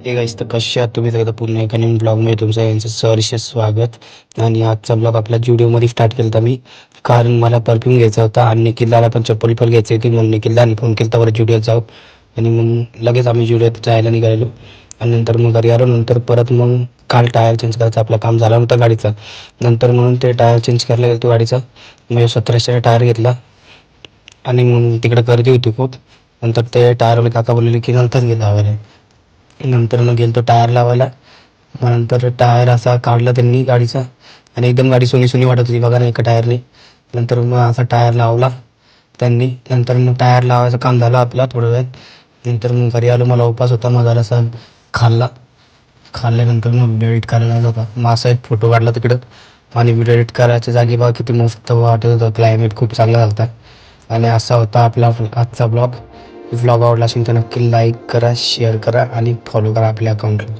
Hey guys, तर कसे आहात तुम्ही सगळं? पुन्हा एका नवीन ब्लॉगमध्ये तुमचं यांचं सहर्ष स्वागत. आणि आजचा ब्लॉग आपल्या जुडिओमध्ये स्टार्ट केला होता मी, कारण मला परफ्यूम घ्यायचा होता आणि निखिलला पण चप्पल पण घ्यायची होती. म्हणून निखिलला फोन केला तर जुडिओत जाऊ, आणि मग लगेच आम्ही जुडिओत जायला निघालेलो. आणि नंतर मग घरी आलो. नंतर परत मग काल टायर चेंज करायचं आपलं काम झालं नव्हतं गाडीचं. नंतर म्हणून ते टायर चेंज करायला गेलो गाडीचा. मग 1700 टायर घेतला आणि मग तिकडे गर्दी होती खूप. नंतर ते टायरवाले काका बोललेले की नंतर गेला हवे. नंतर मग गेलो तो टायर लावायला. मग नंतर टायर असा काढला त्यांनी गाडीचा, आणि एकदम गाडी सोनी सोनी वाटत होती बघा ना एका टायरने. नंतर मग असा टायर लावला त्यांनी. नंतर मग टायर लावायचं काम झालं आपला थोडा वेळ. नंतर मग घरी आलो. मला उपास होता. मग जरासा खाल्ल्यानंतर मग व्हिडिओ एडिट करायला लागला होता. मग असा एक फोटो काढला तिकडं, आणि व्हिडिओ एडिट करायच्या जागी बघा किती मस्त वाटत होतं. क्लायमेट खूप चांगला झाला. आणि असा होता आपला आजचा ब्लॉग. ब्लॉग आवडला असेल तर नक्की लाईक करा, शेअर करा आणि फॉलो करा आपल्या अकाउंटला.